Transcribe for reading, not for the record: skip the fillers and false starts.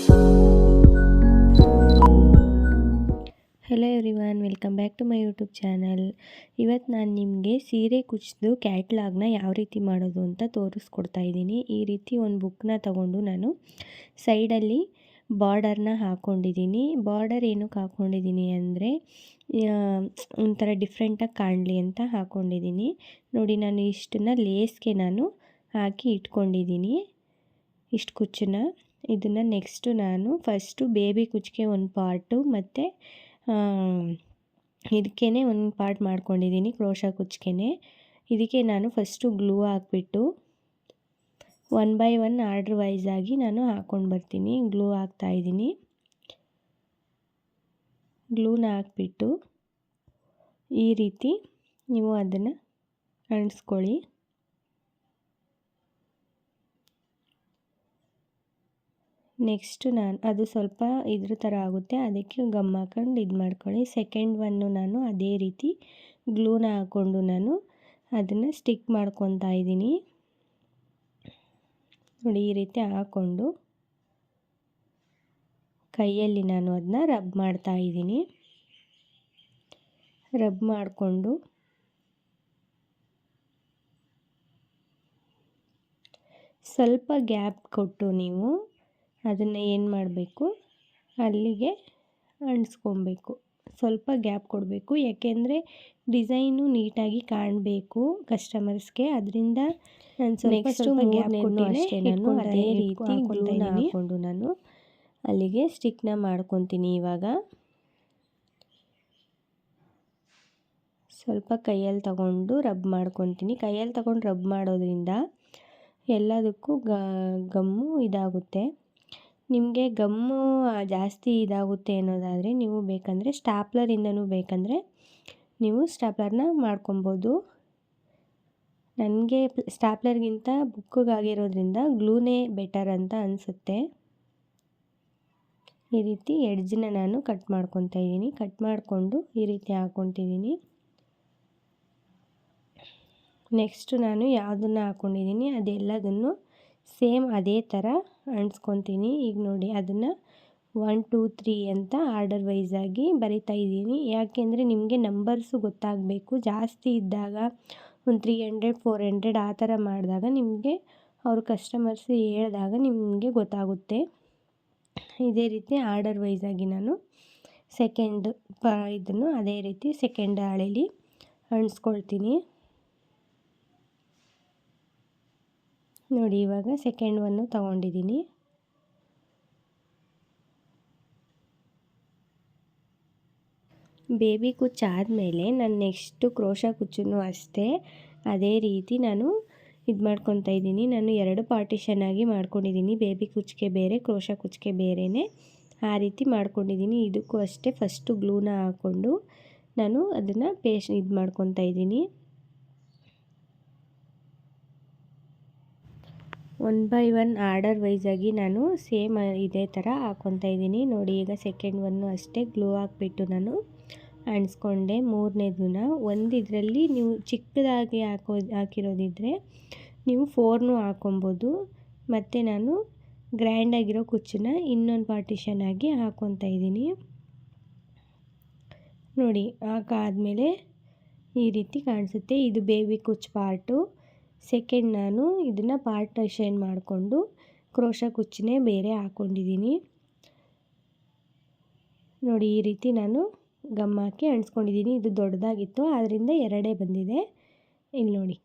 Hello everyone, welcome back to my YouTube channel. ಇವತ್ತು ನಾನು ನಿಮಗೆ ಸೀರೆ ಕುಚ್ಚು ಕ್ಯಾಟ್ಲಾಗ್ನ ಯಾವ ರೀತಿ ಮಾಡೋದು ಅಂತ ತೋರಿಸ್ಕೊಡ್ತಾ ಇದ್ದೀನಿ. ಈ ರೀತಿ ಒಂದು ಬುಕ್ನ ತಗೊಂಡು ನಾನು ಸೈಡಲ್ಲಿ ಬಾರ್ಡರ್ನ ಹಾಕ್ಕೊಂಡಿದ್ದೀನಿ. ಬಾರ್ಡರ್ ಏನಕ್ಕೆ ಹಾಕ್ಕೊಂಡಿದ್ದೀನಿ ಅಂದರೆ ಒಂಥರ ಡಿಫ್ರೆಂಟಾಗಿ ಕಾಣಲಿ ಅಂತ ಹಾಕ್ಕೊಂಡಿದ್ದೀನಿ. ನೋಡಿ, ನಾನು ಇಷ್ಟನ್ನು ಲೇಸ್ಗೆ ನಾನು ಹಾಕಿ ಇಟ್ಕೊಂಡಿದ್ದೀನಿ. ಇಷ್ಟು ಕುಚ್ಚನ್ನ ಇದನ್ನು ನೆಕ್ಸ್ಟು ನಾನು ಫಸ್ಟು ಬೇಬಿ ಕುಚ್ಚಿಗೆ ಒಂದು ಪಾರ್ಟು ಮತ್ತು ಇದಕ್ಕೇ ಒಂದು ಪಾರ್ಟ್ ಮಾಡ್ಕೊಂಡಿದ್ದೀನಿ ಕ್ರೋಶಾ ಕುಚ್ಚಿಗೆ. ಇದಕ್ಕೆ ನಾನು ಫಸ್ಟು ಗ್ಲೂ ಹಾಕ್ಬಿಟ್ಟು 1 by 1 ಆರ್ಡ್ರ್ ವೈಸ್ ಆಗಿ ನಾನು ಹಾಕ್ಕೊಂಡು ಬರ್ತೀನಿ. ಗ್ಲೂ ಹಾಕ್ತಾಯಿದ್ದೀನಿ. ಗ್ಲೂನ ಹಾಕ್ಬಿಟ್ಟು ಈ ರೀತಿ ನೀವು ಅದನ್ನು ಅಂಟಿಸ್ಕೊಳ್ಳಿ. ನೆಕ್ಸ್ಟು ನಾನು ಅದು ಸ್ವಲ್ಪ ಇದ್ರ ಥರ ಆಗುತ್ತೆ, ಅದಕ್ಕೆ ಗಮ್ ಹಾಕೊಂಡು ಇದು ಮಾಡ್ಕೊಳ್ಳಿ. ಸೆಕೆಂಡ್ ಒನ್ನು ನಾನು ಅದೇ ರೀತಿ ಗ್ಲೂನ ಹಾಕ್ಕೊಂಡು ನಾನು ಅದನ್ನು ಸ್ಟಿಕ್ ಮಾಡ್ಕೊತಾ ಇದ್ದೀನಿ. ನೋಡಿ, ಈ ರೀತಿ ಹಾಕ್ಕೊಂಡು ಕೈಯಲ್ಲಿ ನಾನು ಅದನ್ನ ರಬ್ ಮಾಡ್ತಾ ಇದ್ದೀನಿ. ರಬ್ ಮಾಡಿಕೊಂಡು ಸ್ವಲ್ಪ ಗ್ಯಾಪ್ ಕೊಟ್ಟು ನೀವು ಅದನ್ನು ಏನು ಮಾಡಬೇಕು, ಅಲ್ಲಿಗೆ ಅಂಟಿಸ್ಕೊಬೇಕು. ಸ್ವಲ್ಪ ಗ್ಯಾಪ್ ಕೊಡಬೇಕು, ಯಾಕೆಂದರೆ ಡಿಸೈನು ನೀಟಾಗಿ ಕಾಣಬೇಕು ಕಸ್ಟಮರ್ಸ್ಗೆ. ಅದರಿಂದ ನಾನು ಸ್ವಲ್ಪ ಗ್ಯಾಪ್ ಕೊಟ್ಟು ಅಷ್ಟೇ ನಾನು ಅದೇ ರೀತಿ ಗ್ಲೂನ ಹಾಕ್ಕೊಂಡು ನಾನು ಅಲ್ಲಿಗೆ ಸ್ಟಿಕ್ನ ಮಾಡ್ಕೊತೀನಿ. ಇವಾಗ ಸ್ವಲ್ಪ ಕೈಯಲ್ಲಿ ತಗೊಂಡು ರಬ್ ಮಾಡ್ಕೊತೀನಿ. ಕೈಯಲ್ಲಿ ತಗೊಂಡು ರಬ್ ಮಾಡೋದ್ರಿಂದ ಎಲ್ಲದಕ್ಕೂ ಗಮ್ಮು ಇದಾಗುತ್ತೆ. ನಿಮಗೆ ಗಮ್ಮು ಜಾಸ್ತಿ ಇದಾಗುತ್ತೆ ಅನ್ನೋದಾದರೆ ನೀವು ಬೇಕಂದರೆ ಸ್ಟಾಪ್ಲರಿಂದನೂ ಬೇಕಂದರೆ ನೀವು ಸ್ಟಾಪ್ಲರ್ನ ಮಾಡ್ಕೊಬೋದು. ನನಗೆ ಸ್ಟಾಪ್ಲರ್ಗಿಂತ ಬುಕ್ಕಿಗಾಗಿರೋದ್ರಿಂದ ಗ್ಲೂನೇ ಬೆಟರ್ ಅಂತ ಅನಿಸುತ್ತೆ. ಈ ರೀತಿ ಎಡ್ಜನ್ನ ನಾನು ಕಟ್ ಮಾಡ್ಕೊತಾ ಇದ್ದೀನಿ. ಕಟ್ ಮಾಡಿಕೊಂಡು ಈ ರೀತಿ ಹಾಕ್ಕೊತಿದ್ದೀನಿ. ನೆಕ್ಸ್ಟು ನಾನು ಯಾವುದನ್ನು ಹಾಕ್ಕೊಂಡಿದ್ದೀನಿ ಅದೆಲ್ಲದನ್ನು ಸೇಮ್ ಅದೇ ಥರ ಅಂಟಿಸ್ಕೊತೀನಿ. ಈಗ ನೋಡಿ, ಅದನ್ನು 1 2 3 ಅಂತ ಆರ್ಡರ್ ವೈಸ್ ಆಗಿ ಬರಿತಾ ಇದ್ದೀನಿ. ಯಾಕೆಂದರೆ ನಿಮಗೆ ನಂಬರ್ಸು ಗೊತ್ತಾಗಬೇಕು. ಜಾಸ್ತಿ ಇದ್ದಾಗ ಒಂದು 300 400 ಆ ಥರ ಮಾಡಿದಾಗ ನಿಮಗೆ ಅವರು ಕಸ್ಟಮರ್ಸ್ ಹೇಳಿದಾಗ ನಿಮಗೆ ಗೊತ್ತಾಗುತ್ತೆ. ಇದೇ ರೀತಿ ಆರ್ಡರ್ ವೈಸ್ ಆಗಿ ನಾನು ಸೆಕೆಂಡ್ ಇದನ್ನು ಅದೇ ರೀತಿ ಸೆಕೆಂಡ್ ಹಾಳೆಯಲ್ಲಿ ಅಂಟಿಸ್ಕೊಳ್ತೀನಿ. ನೋಡಿ, ಇವಾಗ ಸೆಕೆಂಡ್ ಒನ್ನು ತಗೊಂಡಿದ್ದೀನಿ. ಬೇಬಿ ಕುಚ್ಚು ಆದಮೇಲೆ ನಾನು ನೆಕ್ಸ್ಟು ಕ್ರೋಶಾ ಕುಚ್ಚನ್ನು ಅಷ್ಟೇ ಅದೇ ರೀತಿ ನಾನು ಇದು ಮಾಡ್ಕೊತಾ ಇದ್ದೀನಿ. ನಾನು 2 ಪಾರ್ಟಿಷನ್ ಆಗಿ ಮಾಡ್ಕೊಂಡಿದ್ದೀನಿ. ಬೇಬಿ ಕುಚ್ಚಿಗೆ ಬೇರೆ, ಕ್ರೋಶಾ ಕುಚ್ಚಿಗೆ ಬೇರೆಯೇ ಆ ರೀತಿ ಮಾಡ್ಕೊಂಡಿದ್ದೀನಿ. ಇದಕ್ಕೂ ಅಷ್ಟೇ ಫಸ್ಟು ಗ್ಲೂನ ಹಾಕ್ಕೊಂಡು ನಾನು ಅದನ್ನು ಇದು ಮಾಡ್ಕೊತಾ ಇದ್ದೀನಿ. 1 by 1 ಆರ್ಡರ್ ವೈಸ್ ಆಗಿ ನಾನು ಸೇಮ್ ಇದೇ ಥರ ಹಾಕ್ಕೊತಾ ಇದ್ದೀನಿ. ನೋಡಿ, ಈಗ ಸೆಕೆಂಡ್ ಒನ್ನು ಅಷ್ಟೇ ಗ್ಲೂ ಹಾಕ್ಬಿಟ್ಟು ನಾನು ಅಂಟಿಸ್ಕೊಂಡೆ. ಮೂರನೇದನ್ನ ಒಂದು ಇದರಲ್ಲಿ ನೀವು ಚಿಕ್ಕದಾಗಿ ಹಾಕಿರೋದಿದ್ದರೆ ನೀವು 4ನೂ ಹಾಕ್ಕೊಬೋದು. ಮತ್ತು ನಾನು ಗ್ರ್ಯಾಂಡಾಗಿರೋ ಕುಚ್ಚನ್ನ ಇನ್ನೊಂದು ಪಾರ್ಟಿಷನ್ ಆಗಿ ಹಾಕ್ಕೊತಾ ಇದ್ದೀನಿ. ನೋಡಿ, ಹಾಕಾದ್ಮೇಲೆ ಈ ರೀತಿ ಕಾಣಿಸುತ್ತೆ. ಇದು ಬೇಬಿ ಕುಚ್ಚು ಪಾರ್ಟು. ಸೆಕೆಂಡ್ ನಾನು ಇದನ್ನು ಪಾರ್ಟಿಷನ್ ಮಾಡಿಕೊಂಡು ಕ್ರೋಶಾ ಕುಚ್ಚನ್ನೇ ಬೇರೆ ಹಾಕ್ಕೊಂಡಿದ್ದೀನಿ. ನೋಡಿ, ಈ ರೀತಿ ನಾನು ಗಮ್ ಹಾಕಿ ಅಂಟಿಸ್ಕೊಂಡಿದ್ದೀನಿ. ಇದು ದೊಡ್ಡದಾಗಿತ್ತು, ಆದ್ದರಿಂದ 2 ಬಂದಿದೆ. ಇಲ್ಲಿ ನೋಡಿ,